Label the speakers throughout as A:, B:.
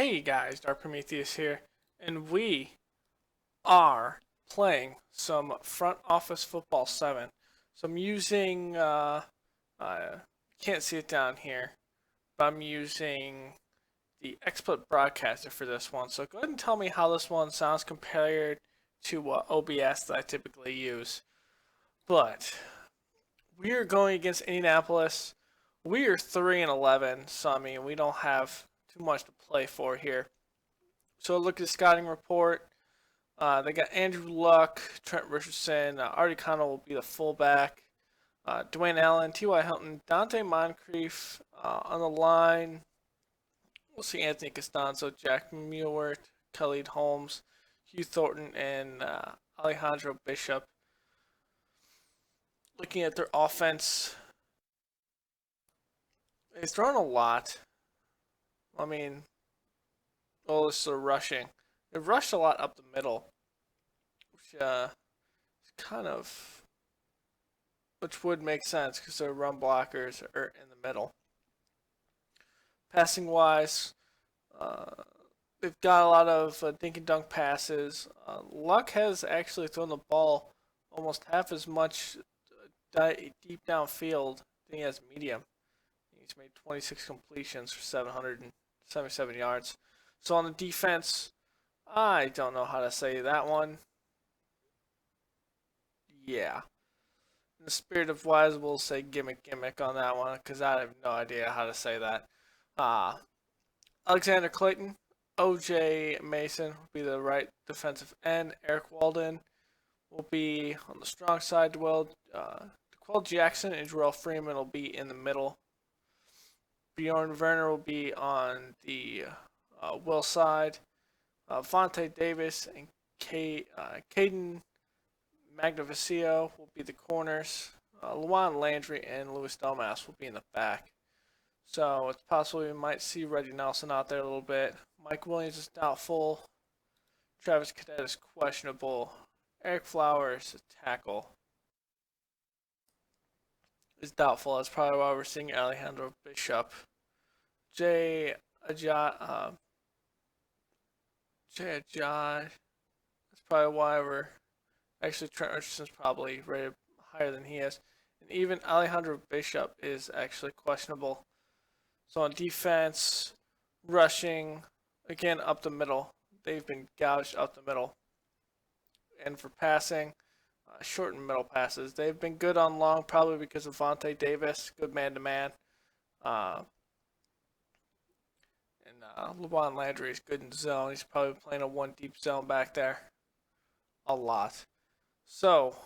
A: Hey guys, Dark Prometheus here, and we are playing some Front Office Football 7. So I'm using, uh, can't see it down here, but I'm using the XSplit Broadcaster for this one. So go ahead and tell me how this one sounds compared to OBS that I typically use. But we are going against Indianapolis. We are 3-11, so I mean, we don't have too much to play for here. So look at the scouting report. They got Andrew Luck, Trent Richardson, Artie Connell will be the fullback, Dwayne Allen, T.Y. Hilton, Dante Moncrief on the line. We'll see Anthony Costanzo, Jack Muir, Khalid Holmes, Hugh Thornton, and Alejandro Bishop. Looking at their offense, they've thrown a lot. I mean, this is rushing. They've rushed a lot up the middle, which which would make sense because their run blockers are in the middle. Passing wise, they've got a lot of dink and dunk passes. Luck has actually thrown the ball almost half as much deep downfield than he has medium. He's made 26 completions for 777 yards. So on the defense, I don't know how to say that one. Yeah. In the spirit of wise, we'll say gimmick on that one because I have no idea how to say that. Alexander Clayton, O.J. Mason will be the right defensive end. Eric Walden will be on the strong side. DeQuell Jackson and Jarrell Freeman will be in the middle. Bjorn Werner will be on the Will side. Vontae Davis and Caden Magnificio will be the corners. Luan Landry and Louis Domas will be in the back. So it's possible we might see Reggie Nelson out there a little bit. Mike Williams is doubtful. Travis Cadet is questionable. Eric Flowers, a tackle, is doubtful. That's probably why we're seeing Alejandro Bishop. Jay Ajay. That's probably why we're actually Trent Richardson's probably rated higher than he is. And even Alejandro Bishop is actually questionable. So on defense, rushing, again up the middle. They've been gouged up the middle. And for passing, short and middle passes. They've been good on long, probably because of Vontae Davis, good man-to-man. And LeBron Landry is good in zone. He's probably playing a one deep zone back there a lot. So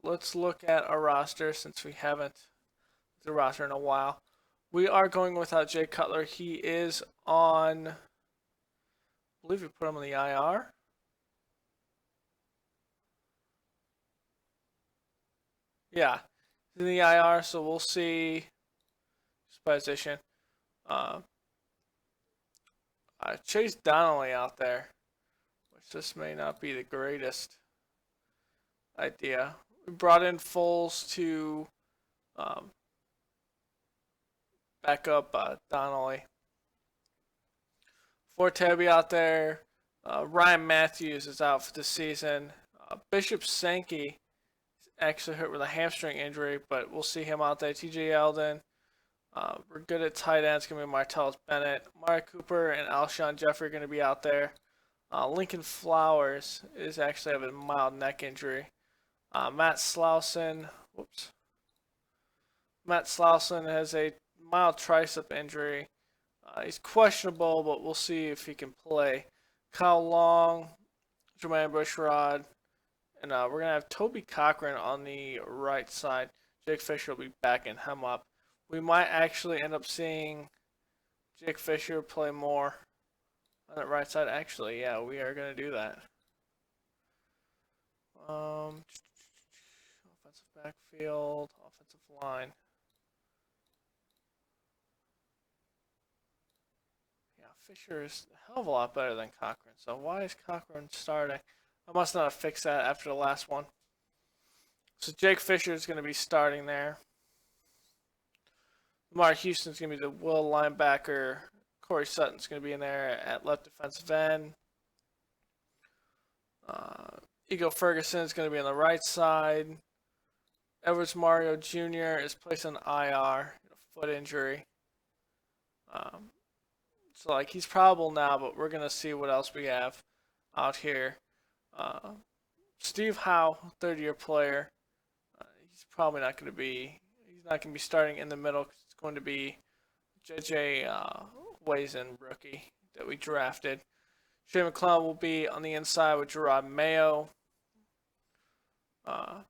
A: let's look at our roster since we haven't looked at the roster in a while. We are going without Jay Cutler. He is on, I believe we put him on the IR. Yeah, he's in the IR, so we'll see his position. Chase Donnelly out there, which this may not be the greatest idea. We brought in Foles to back up Donnelly. Forte will be out there. Ryan Matthews is out for the season. Bishop Sankey is actually hurt with a hamstring injury, but we'll see him out there. TJ Eldon. We're good at tight ends. It's going to be Martellus Bennett. Mari Cooper and Alshon Jeffrey are going to be out there. Lincoln Flowers is actually having a mild neck injury. Matt Slauson has a mild tricep injury. He's questionable, but we'll see if he can play. Kyle Long, Jermaine Bushrod, and we're going to have Toby Cochran on the right side. Jake Fisher will be backing him up. We might actually end up seeing Jake Fisher play more on that right side. Actually, yeah, we are going to do that. Offensive backfield, offensive line. Yeah, Fisher is a hell of a lot better than Cochran. So why is Cochran starting? I must not have fixed that after the last one. So Jake Fisher is going to be starting there. Lamar Houston's going to be the will linebacker. Corey Sutton's going to be in there at left defensive end. Ego Ferguson is going to be on the right side. Edwards Mario Jr. is placed on IR, foot injury. So like he's probable now, but we're going to see what else we have out here. Steve Howe, third-year player. He's probably not going to be. He's not going to be starting in the middle. Cause it's going to be JJ Wazen, rookie that we drafted. Shea McClellan will be on the inside with Gerard Mayo. Let's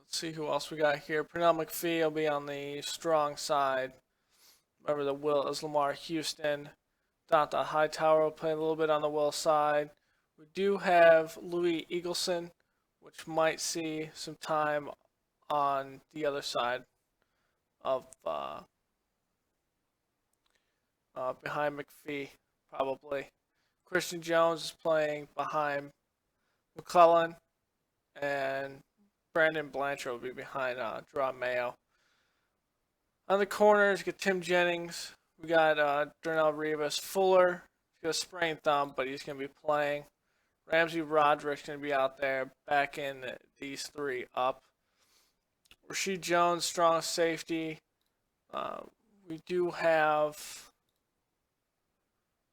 A: see who else we got here. Pernell McPhee will be on the strong side. Remember the will is Lamar Houston. Donta Hightower will play a little bit on the will side. We do have Louis Eagleson, which might see some time on the other side of behind McPhee, probably. Christian Jones is playing behind McClellan, and Brandon Blanchard will be behind Draw Mayo. On the corners, you get Tim Jennings. We got Darnell Rivas. Fuller, he's got a sprained thumb, but he's going to be playing. Ramsey Roderick's going to be out there, back in these three up. Rasheed Jones, strong safety. We do have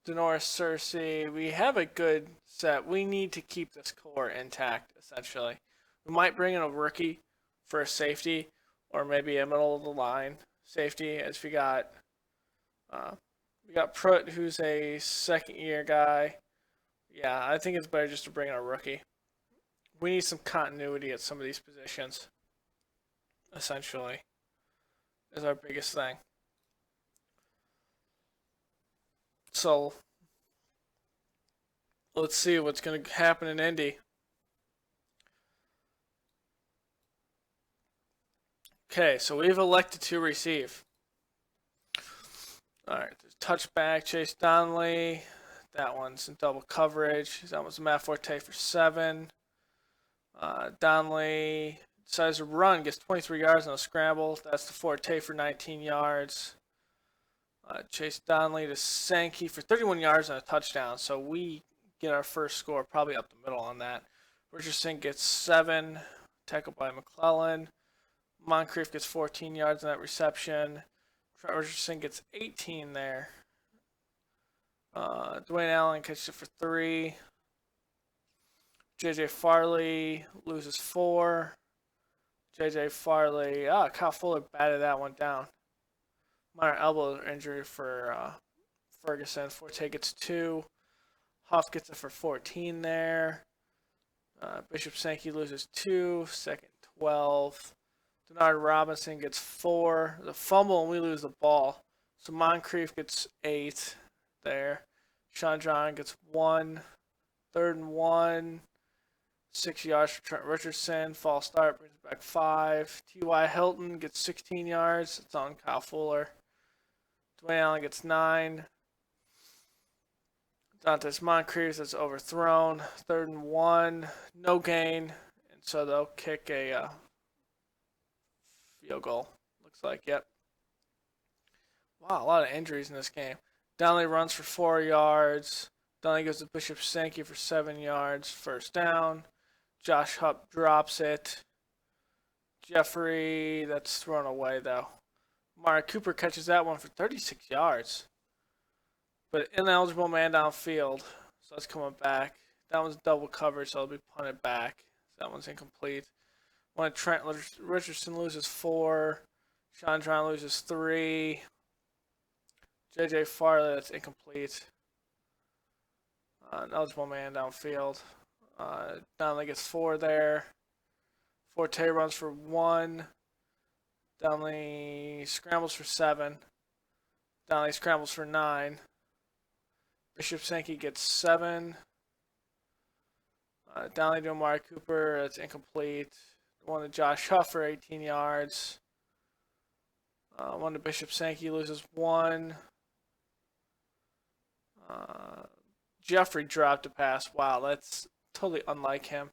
A: Denoris Cersei. We have a good set. We need to keep this core intact, essentially. We might bring in a rookie for a safety, or maybe a middle of the line safety, as we got Pruitt, who's a second-year guy. Yeah, I think it's better just to bring in a rookie. We need some continuity at some of these positions, essentially, is our biggest thing. So, let's see what's going to happen in Indy. Okay, so we've elected to receive. Alright, there's touchback, Chase Donnelly. That one's in double coverage. That was Matt Forte for 7. Donnelly decides to run, gets 23 yards on a scramble. That's the Forte for 19 yards. Chase Donnelly to Sankey for 31 yards and a touchdown. So we get our first score probably up the middle on that. Richardson gets 7, tackled by McClellan. Moncrief gets 14 yards on that reception. Trent Richardson gets 18 there. Dwayne Allen catches it for 3. J.J. Farley loses 4. J.J. Farley, Kyle Fuller batted that one down. Minor elbow injury for Ferguson. Forte gets 2. Huff gets it for 14 there. Bishop Sankey loses 2. Second 12. Denard Robinson gets 4. The fumble, and we lose the ball. So Moncrief gets 8 there. Sean John gets 1. 3rd and 1. 6 yards for Trent Richardson. False start, brings it back 5. T.Y. Hilton gets 16 yards. It's on Kyle Fuller. Dwayne Allen gets 9. Dantes Moncrief, that's overthrown. 3rd and 1. No gain. And so they'll kick a field goal. Looks like, yep. Wow, a lot of injuries in this game. Donnelly runs for 4 yards. Donnelly goes to Bishop Sankey for 7 yards. First down. Josh Hupp drops it. Jeffrey, that's thrown away though. Mara Cooper catches that one for 36 yards. But ineligible man downfield. So that's coming back. That one's double coverage, so it'll be punted back. So that one's incomplete. One Trent Richardson loses 4. Sean John loses 3. J.J. Farley, that's incomplete. Ineligible man downfield. Donnelly gets 4 there. Forte runs for 1. Donnelly scrambles for 7. Donnelly scrambles for 9. Bishop Sankey gets 7. Donnelly to Amari Cooper, that's incomplete. One to Josh Huff for 18 yards. One to Bishop Sankey, loses 1. Jeffrey dropped a pass. Wow, that's totally unlike him.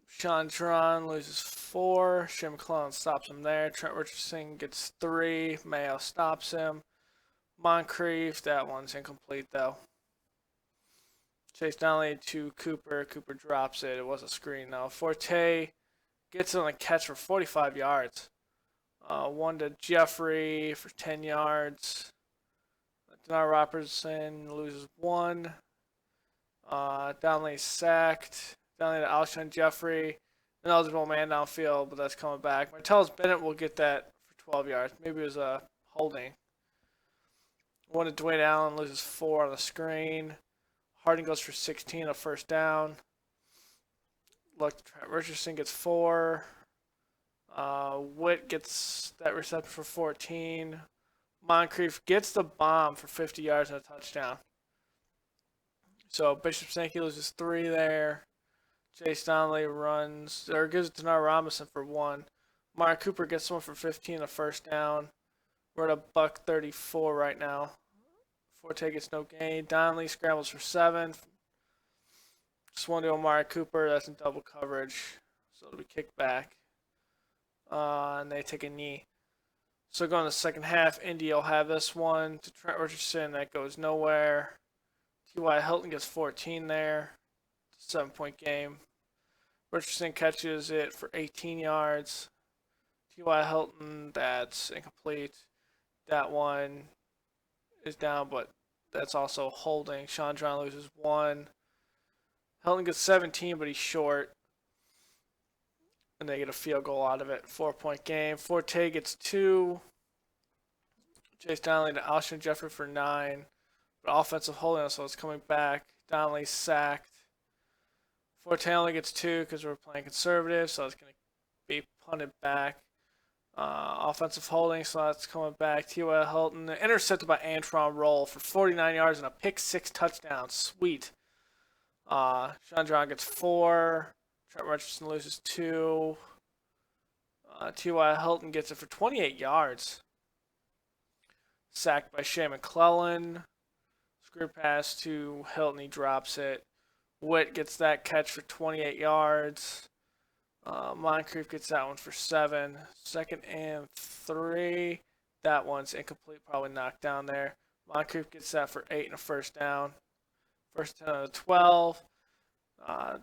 A: Chandron loses 4. Shea McClellan stops him there. Trent Richardson gets 3. Mayo stops him. Moncrief, that one's incomplete though. Chase Donnelly to Cooper. Cooper drops it. It was a screen though. Forte gets on a catch for 45 yards. One to Jeffrey for 10 yards. Denard Robertson loses 1. Donnelly sacked. Donnelly to Alshon Jeffrey. An eligible man downfield, but that's coming back. Martellus Bennett will get that for 12 yards. Maybe it was a holding. One to Dwayne Allen, loses 4 on the screen. Harding goes for 16, a first down. Look, Richardson gets 4. Witt gets that reception for 14. Moncrief gets the bomb for 50 yards and a touchdown. So Bishop Sankey loses 3 there. Chase Donnelly runs, or gives it to Denard Robinson for 1. Mark Cooper gets one for 15, a first down. We're at a $1.34 right now. Forte gets no gain. Donnelly scrambles for 7. Just one to Amari Cooper. That's in double coverage. So it'll be kicked back. And they take a knee. So going to the second half, Indy will have this one to Trent Richardson. That goes nowhere. T.Y. Hilton gets 14 there. 7-point game. Richardson catches it for 18 yards. T.Y. Hilton, that's incomplete. That one is down, but that's also holding. Chandron loses 1. Hilton gets 17, but he's short. And they get a field goal out of it. 4-point game. Forte gets 2. Chase Donnelly to Alshon Jeffrey for 9. But offensive holding, so it's coming back. Donnelly sacked. Forte only gets 2 because we're playing conservative, so it's going to be punted back. Offensive holding, so that's coming back. T.Y. Hilton intercepted by Antron Roll for 49 yards and a pick-6 touchdown. Sweet. Chandron gets 4. Trent Richardson loses 2. T.Y. Hilton gets it for 28 yards. Sacked by Shea McClellan. Screw pass to Hilton. He drops it. Witt gets that catch for 28 yards. Moncrief gets that one for 7. 2nd and 3. That one's incomplete, probably knocked down there. Moncrief gets that for 8 and a first down. First 10 out of 12.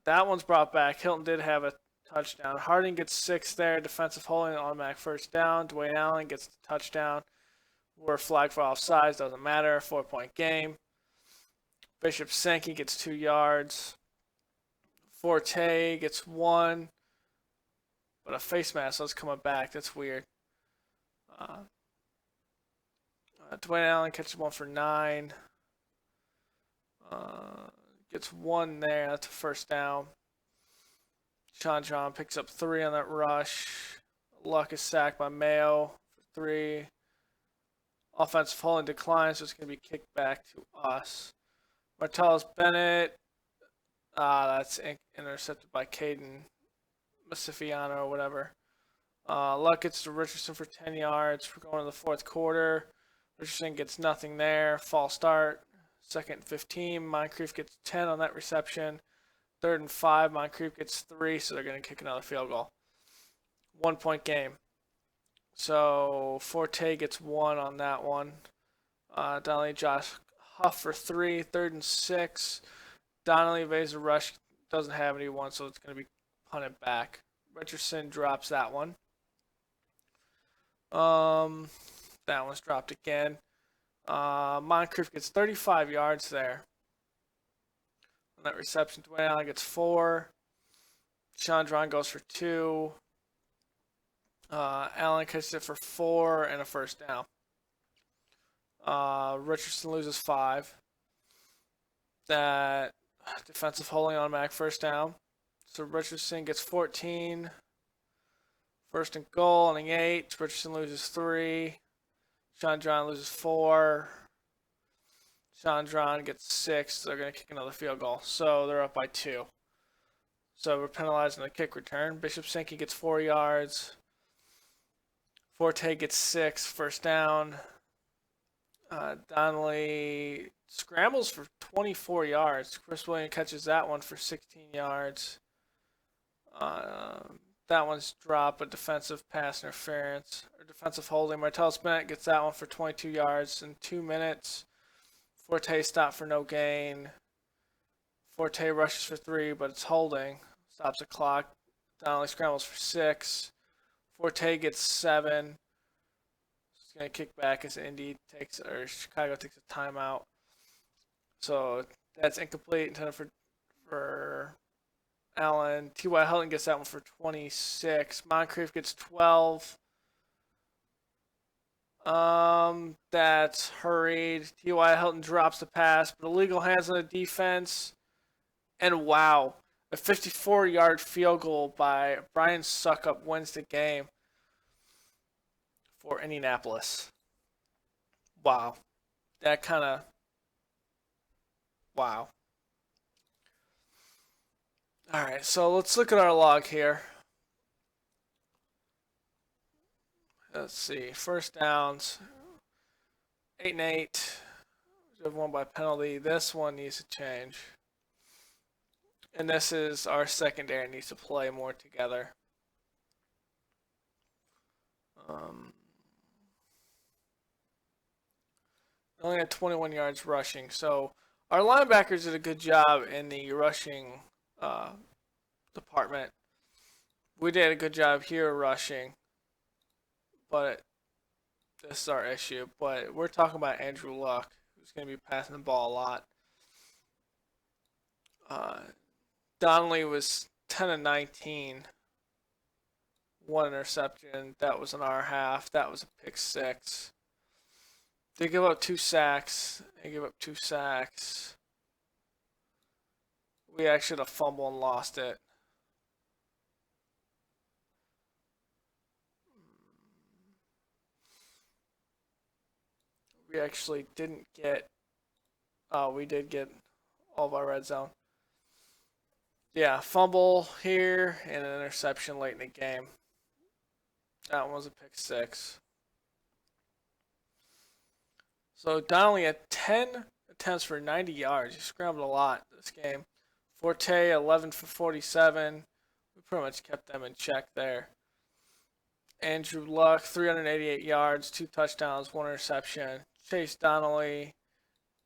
A: That one's brought back. Hilton did have a touchdown. Harding gets 6 there. Defensive holding, automatic first down. Dwayne Allen gets the touchdown. We're flagged for offsides, doesn't matter. 4-point game. Bishop Sankey gets 2 yards. Forte gets 1. But a face mask is coming back. That's weird. Dwayne Allen catches 1 for 9. Gets 1 there. That's a first down. Chandron picks up 3 on that rush. Luck is sacked by Mayo for 3. Offensive holding declines, so it's going to be kicked back to us. Martellus Bennett. That's intercepted by Caden Masifiano or whatever. Luck gets to Richardson for 10 yards. We're going to the fourth quarter. Richardson gets nothing there. False start. 2nd and 15. Moncrief gets 10 on that reception. 3rd and 5. Moncrief gets 3, so they're going to kick another field goal. 1-point game. So Forte gets 1 on that one. Donnelly Josh Huff for 3. 3rd and 6. Donnelly evades the rush. Doesn't have anyone, so it's going to be punted back. Richardson drops that one. That one's dropped again. Moncrief gets 35 yards there. On that reception, Dwayne Allen gets 4. Chandron goes for 2. Allen catches it for 4 and a first down. Richardson loses 5. That defensive holding automatic first down. So Richardson gets 14. 1st and goal on the 8. Richardson loses 3. Chandron loses 4. Chandron gets 6. So they're going to kick another field goal. So they're up by 2. So we're penalizing the kick return. Bishop Sankey gets 4 yards. Forte gets 6. First down. Donnelly scrambles for 24 yards. Chris Williams catches that one for 16 yards. That one's drop, a defensive pass interference or defensive holding. Martellus Bennett gets that one for 22 yards in 2 minutes. Forte stopped for no gain. Forte rushes for 3, but it's holding. Stops the clock. Donnelly scrambles for 6. Forte gets 7. He's gonna kick back as Chicago takes a timeout. So that's incomplete. Intended for Allen. T.Y. Hilton gets that one for 26. Moncrief gets 12. That's hurried. T.Y. Hilton drops the pass, but illegal hands on the defense. And wow, a 54-yard field goal by Brian Suckup wins the game for Indianapolis. Wow. That kind of... Wow. Alright, so let's look at our log here. Let's see. First downs. 8-8. We have one by penalty. This one needs to change. And this is our secondary needs to play more together. Only had 21 yards rushing. So our linebackers did a good job in the rushing department. We did a good job here rushing. But this is our issue. But we're talking about Andrew Luck, who's going to be passing the ball a lot. Donnelly was 10-19. 1 interception. That was in our half. That was a pick 6. They give up 2 sacks. We actually had a fumble and lost it. We actually didn't get... Oh, we did get all of our red zone. Yeah, fumble here and an interception late in the game. That one was a pick 6. So Donnelly had 10 attempts for 90 yards. He scrambled a lot this game. Forte, 11 for 47. We pretty much kept them in check there. Andrew Luck, 388 yards, 2 touchdowns, 1 interception. Chase Donnelly,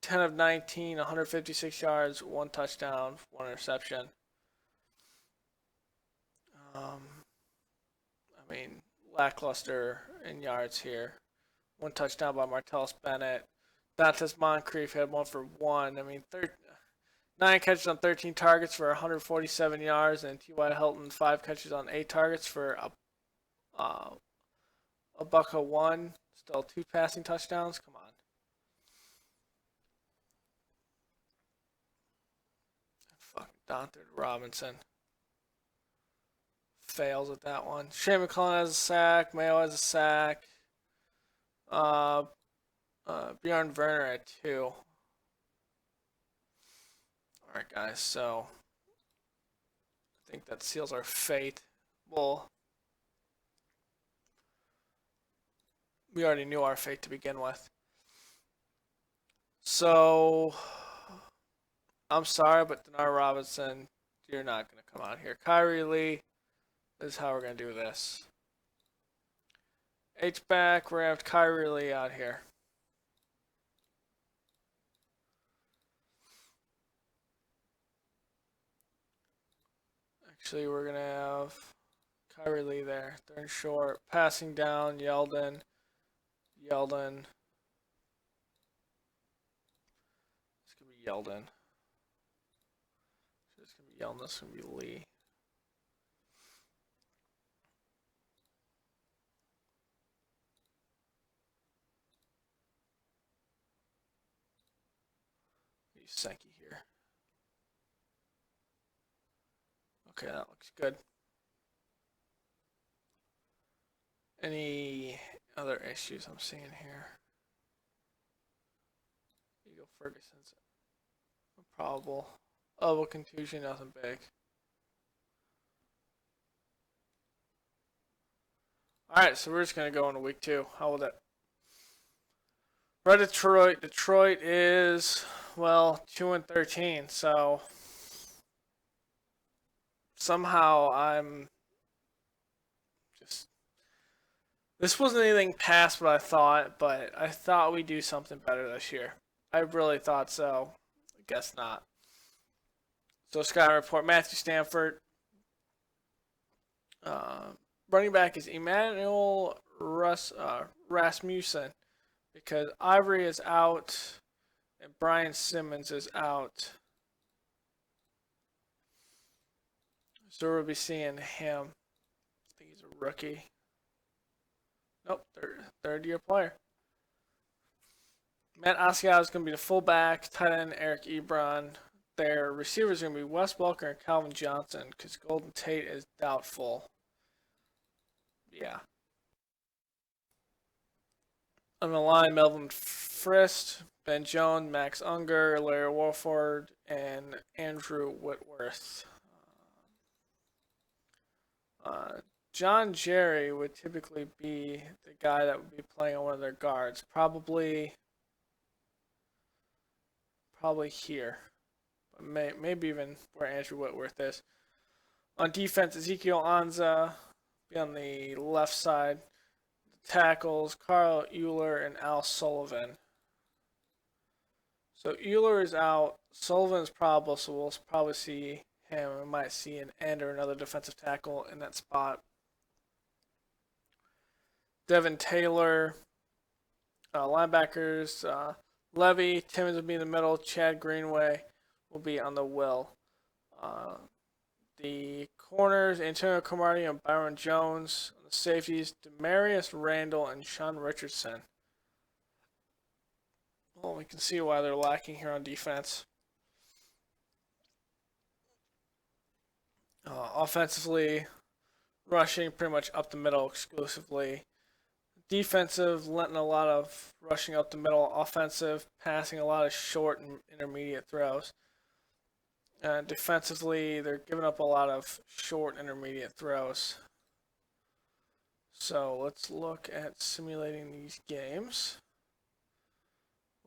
A: 10 of 19, 156 yards, 1 touchdown, 1 interception. Lackluster in yards here. 1 touchdown by Martellus Bennett. Dantes Moncrief had 1 for 1. 9 catches on 13 targets for 147 yards, and T.Y. Hilton 5 catches on 8 targets for a $101. Still 2 passing touchdowns. Come on. Fucking Dante Robinson fails at that one. Shane McClellan has a sack. Mayo has a sack. Bjorn Werner at 2. Alright, guys, so I think that seals our fate. Well, we already knew our fate to begin with. So, I'm sorry, but Denard Robinson, you're not going to come out here. Kyrie Lee, this is how we're going to do this. H-back, we're going to have Kyrie Lee out here. Actually, we're going to have Kyrie Lee there. Third and short. Passing down, Yeldon. It's going to be Yeldon. It's going to be Yeldon. This is going to be Lee. Use Sankey here. Okay, that looks good. Any other issues I'm seeing here? Eagle Ferguson's probable. Oh, a contusion, nothing big. Alright, so we're just going to go into week 2. How will that? Red Detroit. Detroit is, well, 2-13, so somehow I'm just. This wasn't anything past what I thought, but I thought we'd do something better this year. I really thought so. I guess not. So, Sky Report Matthew Stanford. Uh, Running back is Emmanuel Rasmussen because Ivory is out and Brian Simmons is out. So we'll be seeing him. I think he's a rookie. Nope, third year player. Matt Asiata is going to be the fullback. Tight end Eric Ebron. Their receivers are going to be Wes Welker and Calvin Johnson because Golden Tate is doubtful. Yeah. On the line, Melvin Frist, Ben Jones, Max Unger, Larry Warford, and Andrew Whitworth. John Jerry would typically be the guy that would be playing on one of their guards. Probably here. But maybe even where Andrew Whitworth is. On defense, Ezekiel Anza be on the left side. The tackles, Carl Euler and Al Sullivan. So Euler is out. Sullivan's probable, so we'll probably see him. We might see an end or another defensive tackle in that spot. Devin Taylor, linebackers, Levy, Timmons will be in the middle. Chad Greenway will be on the will. The corners, Antonio Cromartie and Byron Jones. On the safeties, Demarius Randall and Sean Richardson. Well, we can see why they're lacking here on defense. Offensively, rushing pretty much up the middle exclusively. Defensive, letting a lot of rushing up the middle. Offensive, passing a lot of short and intermediate throws. Defensively, they're giving up a lot of short intermediate throws. So let's look at simulating these games.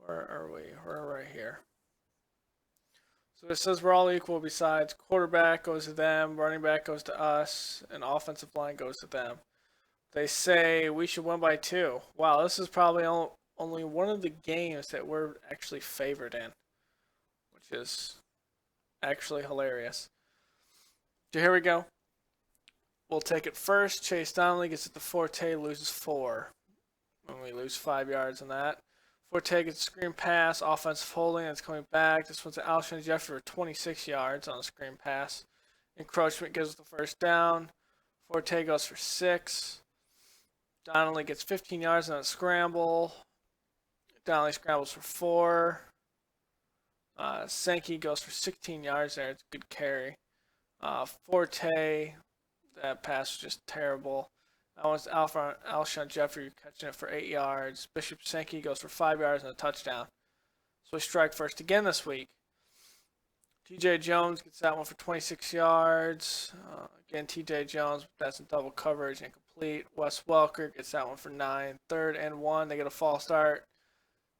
A: Where are we? We're right here. So it says we're all equal besides quarterback goes to them, running back goes to us, and offensive line goes to them. They say we should win by 2. Wow, this is probably only one of the games that we're actually favored in, which is actually hilarious. So here we go. We'll take it first. Chase Donnelly gets it to Forte, loses 4. And we lose 5 yards on that. Forte gets a screen pass, offensive holding, and it's coming back. This one's to Alshon Jeffrey for 26 yards on a screen pass. Encroachment gives us the first down. Forte goes for 6. Donnelly gets 15 yards on a scramble. Donnelly scrambles for 4. Sankey goes for 16 yards there. It's a good carry. Forte, that pass was just terrible. That one's Alshon Jeffrey catching it for 8 yards. Bishop Sankey goes for 5 yards and a touchdown. So we strike first again this week. TJ Jones gets that one for 26 yards. Again, TJ Jones, that's in double coverage, incomplete. Wes Welker gets that one for 9. 3rd and 1, they get a false start.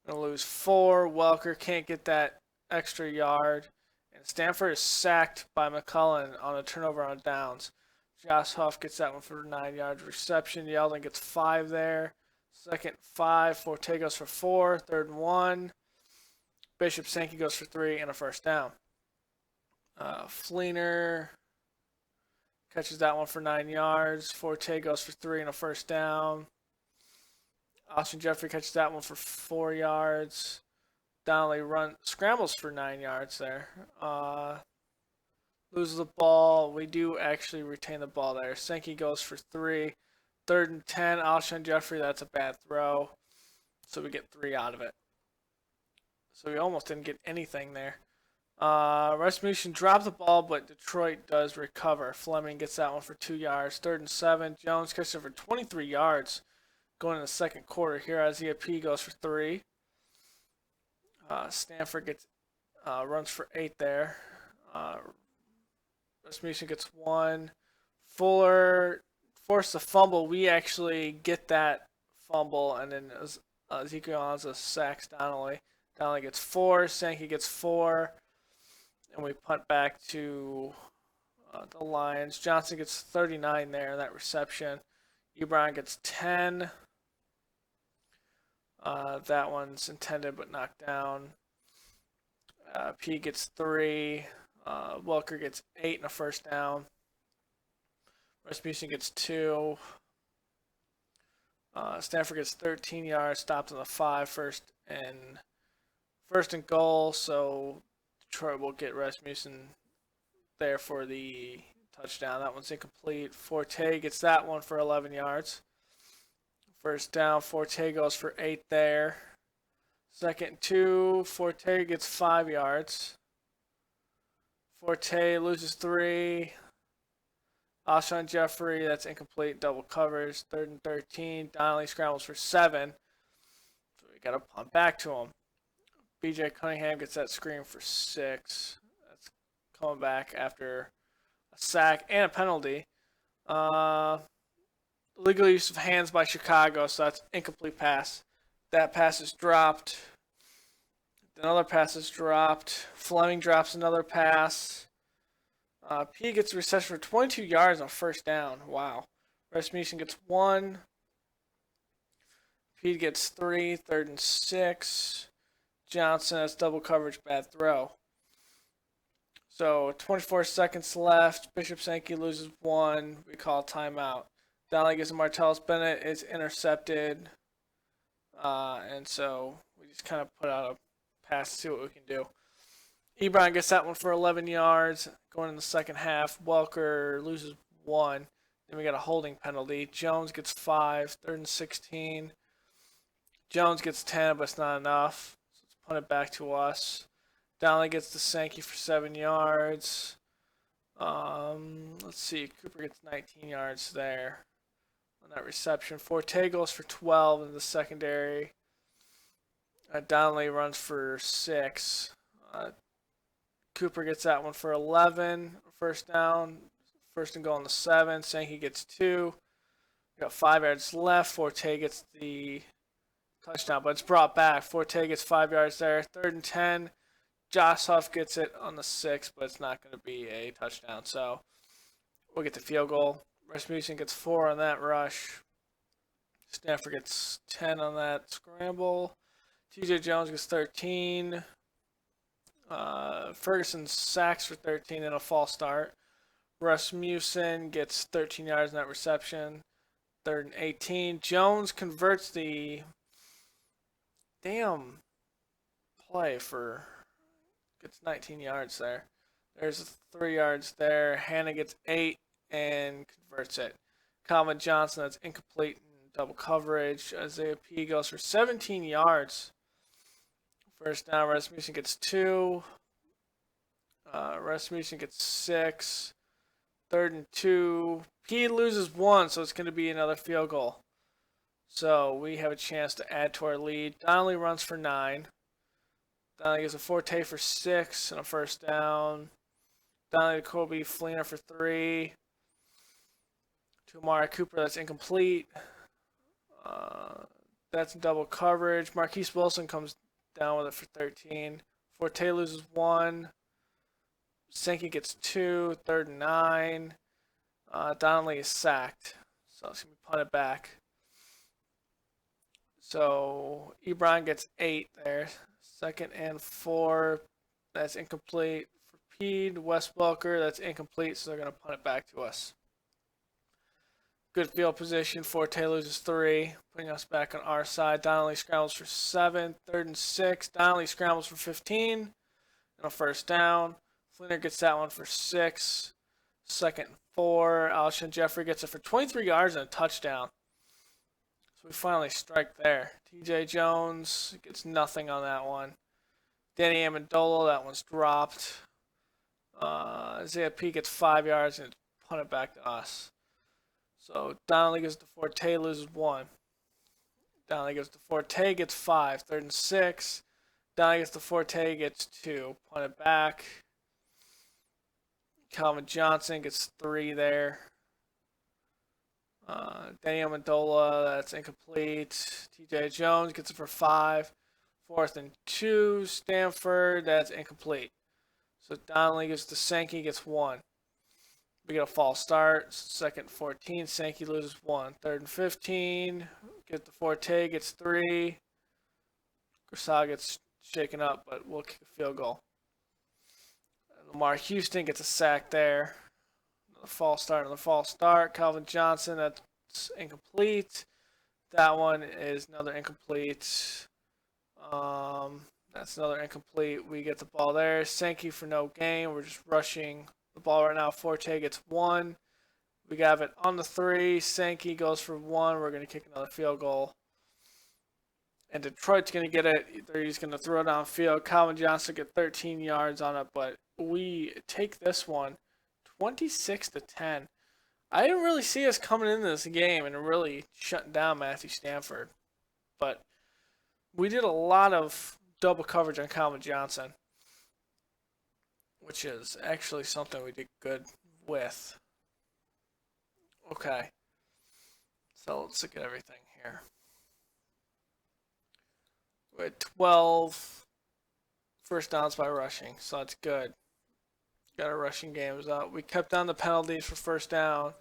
A: Going to lose 4. Welker can't get that extra yard. And Stanford is sacked by McCullen on a turnover on downs. Josh Huff gets that one for 9 yards reception. Yeldon gets 5 there. 2nd, 5. Forte goes for 4. 3rd and 1. Bishop Sankey goes for 3 and a first down. Fleener catches that one for 9 yards. Forte goes for 3 and a first down. Alshon Jeffrey catches that one for 4 yards. Donnelly scrambles for 9 yards there. Loses the ball. We do actually retain the ball there. Sankey goes for 3. 3rd and 10. Alshon Jeffrey, that's a bad throw. So we get 3 out of it. So we almost didn't get anything there. Rasmussen dropped the ball, but Detroit does recover. Fleming gets that one for 2 yards. 3rd and 7. Jones catches it for 23 yards going in the second quarter here. Isaiah P goes for 3. Stanford gets runs for 8 there. Rasmussen gets 1. Fuller forced a fumble. We actually get that fumble, and then Ezekiel Anza sacks Donnelly. Donnelly gets 4. Sankey gets 4. And we punt back to the Lions. Johnson gets 39 there in that reception. Ebron gets 10. That one's intended but knocked down. P gets 3. Welker gets 8 and a first down. Rasmussen gets 2. Stanford gets 13 yards, stopped on the 5, first and goal. So Detroit will get Rasmussen there for the touchdown. That one's incomplete. Forte gets that one for 11 yards. First down, Forte goes for 8 there. Second and 2, Forte gets 5 yards. Forte loses 3. Alshon Jeffrey, that's incomplete, double covers. Third and 13, Donnelly scrambles for 7. So we got to punt back to him. BJ Cunningham gets that screen for 6. That's coming back after a sack and a penalty. Legal use of hands by Chicago, so that's incomplete pass. That pass is dropped. Another pass is dropped. Fleming drops another pass. P gets a reception for 22 yards on first down. Wow. Rasmussen gets 1. P gets 3. Third and 6. Johnson has double coverage, bad throw. So 24 seconds left. Bishop Sankey loses 1. We call timeout. Donnelly gets to Martellus Bennett. It's intercepted. And so we just kind of put out a pass to see what we can do. Ebron gets that one for 11 yards. Going in the second half, Welker loses 1. Then we got a holding penalty. Jones gets 5. Third and 16. Jones gets 10, but it's not enough. So let's punt it back to us. Donnelly gets to Sankey for 7 yards. Let's see. Cooper gets 19 yards there on that reception. Forte goes for 12 in the secondary. Donnelly runs for 6. Cooper gets that one for 11. First down. First and goal on the 7. Sankey gets 2. We got 5 yards left. Forte gets the touchdown, but it's brought back. Forte gets 5 yards there. Third and 10. Josh Huff gets it on the 6, but it's not going to be a touchdown. So we'll get the field goal. Rasmussen gets 4 on that rush. Stanford gets 10 on that scramble. TJ Jones gets 13. Ferguson sacks for 13 and a false start. Rasmussen gets 13 yards in that reception. Third and 18. Jones converts the damn play for gets 19 yards there. There's 3 yards there. Hannah gets 8 and converts it. Calvin Johnson, that's incomplete and double coverage. Isaiah P goes for 17 yards. First down, Rasmussen gets 2. Rasmussen gets 6. Third and 2. P loses 1, so it's going to be another field goal. So we have a chance to add to our lead. Donnelly runs for 9. Donnelly gets a Forte for 6 and a first down. Donnelly to Kobe Fleener for 3. To Amari Cooper, that's incomplete. That's double coverage. Marquise Wilson comes down with it for 13. Forte loses 1. Sankey gets 2. Third and 9. Donnelly is sacked. So it's going to be punted back. So Ebron gets 8 there. Second and 4. That's incomplete. For Pede, Wes Welker, that's incomplete. So they're going to punt it back to us. Good field position. Forte loses 3, putting us back on our side. Donnelly scrambles for 7. Third and 6. Donnelly scrambles for 15 and a first down. Fleener gets that one for 6. Second and 4. Alshon Jeffrey gets it for 23 yards and a touchdown. So we finally strike there. TJ Jones gets nothing on that one. Danny Amendola, that one's dropped. Isaiah P gets 5 yards and punted back to us. So Donnelly goes to Forte, loses 1. Donnelly goes to Forte, gets 5. Third and 6. Donnelly gets to Forte, gets 2. Punted back. Calvin Johnson gets 3 there. Danny Amendola, that's incomplete. TJ Jones gets it for 5. Fourth and 2. Stanford, that's incomplete. So Donnelly goes to Sankey, gets 1. We get a false start. Second 14. Sankey loses 1. Third and 15. Get the Forte, gets 3. Grisal gets shaken up, but we'll kick a field goal. Lamar Houston gets a sack there. Another false start, another false start. Calvin Johnson, that's incomplete. That one is another incomplete. That's another incomplete. We get the ball there. Sankey for no gain. We're just rushing the ball right now. Forte gets 1. We have it on the 3. Sankey goes for 1. We're going to kick another field goal. And Detroit's going to get it. He's going to throw it downfield. Calvin Johnson get 13 yards on it, but we take this one 26-10. I didn't really see us coming into this game and really shutting down Matthew Stafford. But we did a lot of double coverage on Calvin Johnson, which is actually something we did good with. Okay. So let's look at everything here. We're at 12 first downs by rushing, so that's good. Got our rushing games up. We kept down the penalties for first down.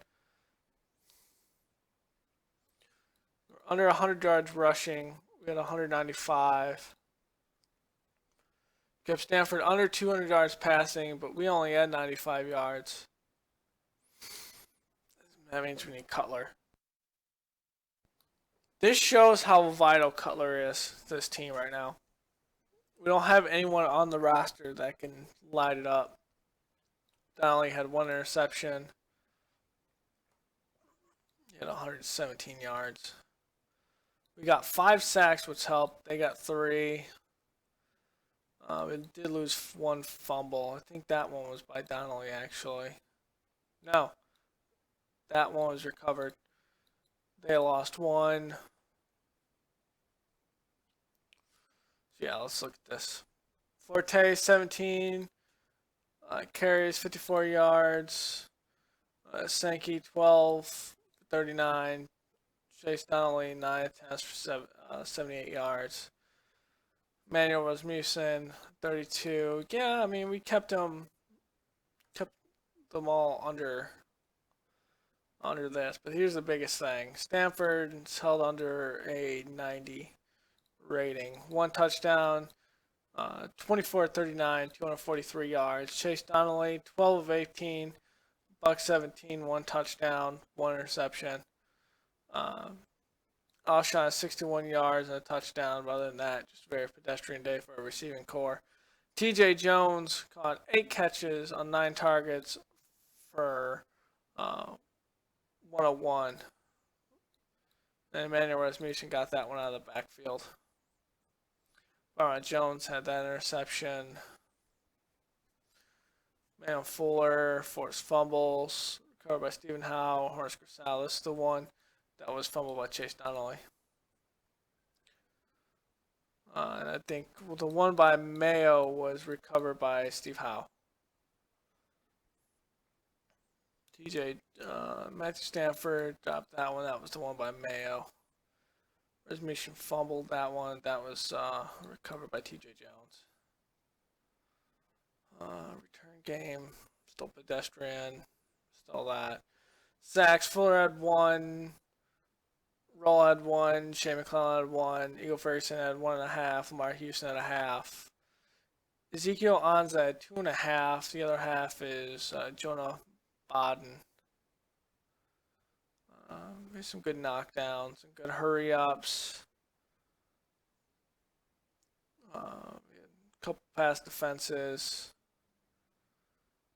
A: We're under 100 yards rushing. We had 195. Kept Stanford under 200 yards passing, but we only had 95 yards. That means we need Cutler. This shows how vital Cutler is to this team right now. We don't have anyone on the roster that can light it up. Donnelly had 1 interception. He had 117 yards. We got 5 sacks, which helped. They got 3. It did lose 1 fumble. I think that one was by Donnelly, actually. No. That one was recovered. They lost 1. So yeah, let's look at this. Forte, 17. Carries, 54 yards. Sankey, 12, 39. Chase Donnelly, 9 attempts for 78 yards. Manuel Rasmussen, 32. Yeah, I mean, we kept them all under this. But here's the biggest thing. Stanford's held under a 90 rating. 1 touchdown, 24-39, 243 yards. Chase Donnelly, 12 of 18, $117, 1 touchdown, 1 interception. Alshon 61 yards and a touchdown. But other than that, just a very pedestrian day for a receiving core. TJ Jones caught 8 catches on 9 targets for 101. And Emmanuel Rasmussen got that one out of the backfield. Jones had that interception. Man Fuller forced fumbles. Recovered by Stephen Howe. Horace Grisal. This is the one that was fumbled by Chase Donnelly. And I think the one by Mayo was recovered by Steve Howe. Matthew Stanford dropped that one. That was the one by Mayo. Rasmussen fumbled that one. That was recovered by TJ Jones. Return game. Still pedestrian. Still that. Sacks. Fuller had 1. Roll had 1. Shea McClellan had 1. Eagle Ferguson had 1.5. Lamar Houston had 0.5. Ezekiel Anza had 2.5. The other half is Jonah Bodden. Some good knockdowns, some good hurry ups. A couple pass defenses.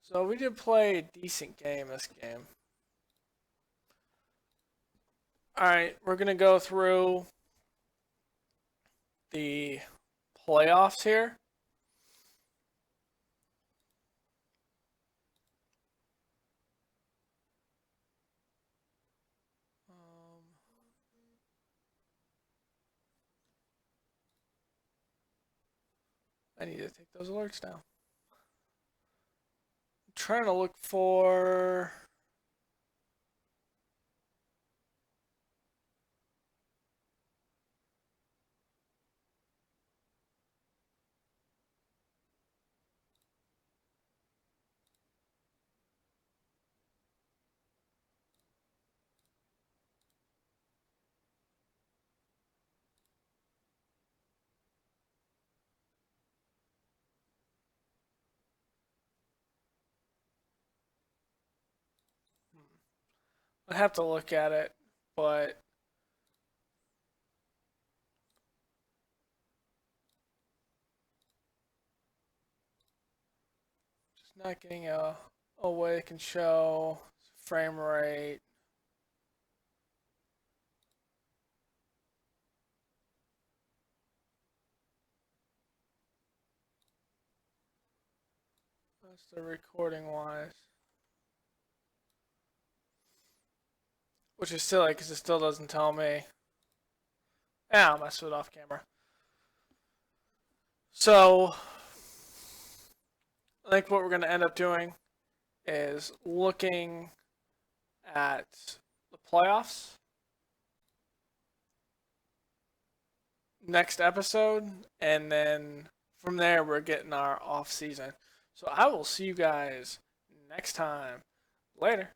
A: So we did play a decent game this game. Alright, we're going to go through the playoffs here. I need to take those alerts down. I'm trying to look for... I'd have to look at it, but just not getting a way it can show frame rate. That's the recording wise. Which is silly because it still doesn't tell me. Yeah, I'll mess with it off camera. So, I think what we're going to end up doing is looking at the playoffs next episode, and then from there we're getting our off season. So I will see you guys next time. Later.